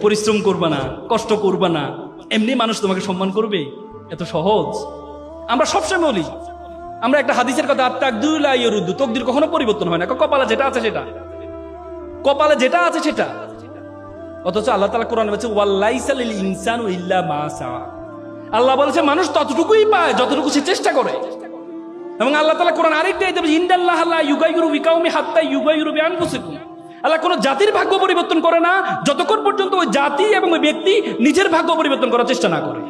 পরিশ্রম করবা না, কষ্ট করবা না, এমনি মানুষ তোমাকে সম্মান করবে? এত সহজ? আমরা সবসময় বলি, আমরা একটা হাদিসের কথা, তকদির কখনো পরিবর্তন হয় না, কপালে যেটা আছে সেটা, কপালে যেটা আছে সেটা। অথচ আল্লাহ তাআলা কোরআনে বলেছে ওয়ালাইসা লিল ইনসানু ইল্লা মা সাআ। আল্লাহ বলেছে মানুষ ততটুকুই পায় যতটুকু সে চেষ্টা করে। এবং আল্লাহ তাআলা কোরআন আরেকটা আয়াতে বলেছে ইন্নাল্লাহা লা ইউগাইয়িরু বিকাউমি হাত্তা ইউগাইয়িরু বিআনফুসিহিম। আল্লাহ কোন জাতির ভাগ্য পরিবর্তন করে না যতক্ষণ পর্যন্ত ওই জাতি এবং ওই ব্যক্তি নিজের ভাগ্য পরিবর্তন করার চেষ্টা না করে।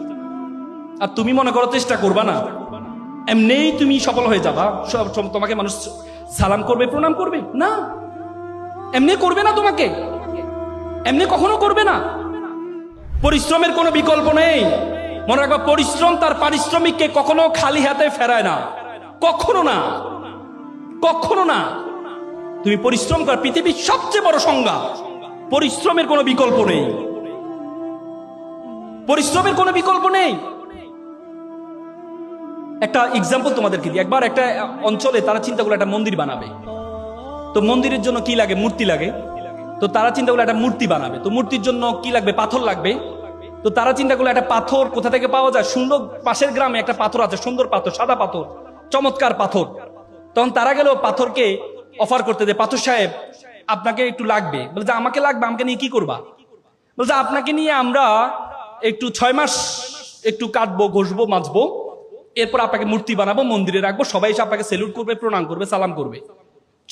আর তুমি মনে করো চেষ্টা করবা না, এমনিই তুমি সফল হয়ে যাবা, তোমাকে মানুষ সালাম করবে, প্রণাম করবে? না, এমনি করবে না, তোমাকে এমনি কখনো করবে না। পরিশ্রমের কোনো বিকল্প নেই। মনে রাখবা, পরিশ্রম তার পারিশ্রমিককে কখনো খালি হাতে ফেরায় না, কখনো না, কখনো না। তুমি পরিশ্রম কর, পৃথিবীর সবচেয়ে বড় সংজ্ঞা। পরিশ্রমের কোনো বিকল্প নেই, পরিশ্রমের কোনো বিকল্প নেই। একটা এক্সাম্পল তোমাদেরকে দিই। একবার একটা অঞ্চলে তারা চিন্তা করলো একটা মন্দির বানাবে। তো মন্দিরের জন্য কি লাগে? মূর্তি লাগে। তো তারা চিন্তা করলো একটা মূর্তি বানাবে। তো মূর্তির জন্য কি লাগবে? পাথর লাগবে। তো তারা চিন্তা করলো একটা পাথর কোথা থেকে পাওয়া যায়? সুন্দর, পাশের গ্রামে একটা পাথর আছে, সুন্দর পাথর, সাদা পাথর, চমৎকার পাথর। তখন তারা গেল পাথরকে অফার করতে, যে পাথর সাহেব আপনাকে একটু লাগবে। বলে যে আমাকে লাগবে, আমাকে নিয়ে কি করবা? বলছে আপনাকে নিয়ে আমরা একটু 6 মাস একটু কাটবো, ঘষবো, মাজবো, এরপর আপনাকে মূর্তি বানাবো, মন্দিরে রাখবো, সবাই এসে আপনাকে সেলুট করবে, প্রণাম করবে, সালাম করবে।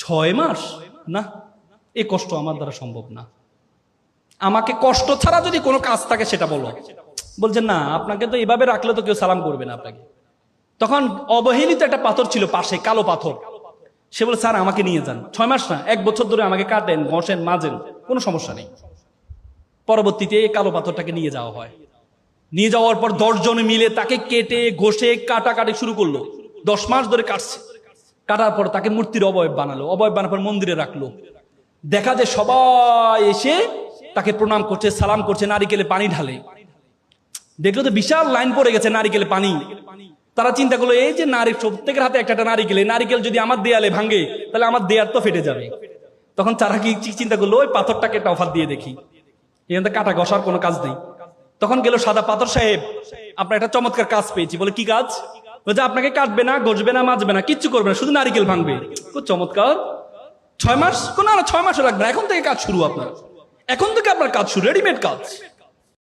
6 মাস? না, এই কষ্ট আমার দ্বারা সম্ভব না। আমাকে কষ্ট ছাড়া যদি কোনো কাজ থাকে সেটা বলো। বলছে না, আপনাকে তো এভাবে রাখলে তো কেউ সালাম করবে না আপনাকে। তখন অবহেলিত একটা পাথর ছিল পাশে, কালো পাথর। সে বলে স্যার আমাকে নিয়ে যান, 6 মাস না, 1 বছর ধরে আমাকে কাটেন, ঘষেন, মাজেন, কোনো সমস্যা নেই। পরবর্তীতে এই কালো পাথরটাকে নিয়ে যাওয়া হয়। নিয়ে যাওয়ার পর 10 জন মিলে তাকে কেটে ঘষে কাটাকাটি শুরু করলো। 10 মাস ধরে কাটছে। কাটার পর তাকে মূর্তির অবয়ব বানালো। অবয়ব বানার পর মন্দিরে রাখলো। দেখা যায় সবাই এসে তাকে প্রণাম করছে, সালাম করছে, নারিকেলে পানি ঢালে। দেখলো তো বিশাল লাইন পড়ে গেছে নারিকেলে পানি। তারা চিন্তা করলো এই যে প্রত্যেকের হাতে একটা নারিকেল, এই নারিকেল যদি আমার দেয়ালে ভাঙে তাহলে আমার দেয়াল তো ফেটে যাবে। তখন তারা কি চিন্তা করলো, ওই পাথরটাকে একটা অফার দিয়ে দেখি, এখানে কাটা ঘষার কোনো কাজ নেই। তখন গেল সাদা পাথর সাহেব, আপনার একটা চমৎকার কাজ পেয়েছি। বলে কি কাজ? বলছে আপনাকে কাটবে না, ঘষবে না, মাজবে না, কিচ্ছু করবে না, শুধু নারিকেল ভাঙবে। খুব চমৎকার। 6 মাস? না, 6 মাসও লাগবে না, এখন থেকে কাজ শুরু। আপনার এখন থেকে আপনার কাজ শুরু, রেডিমেড কাজ।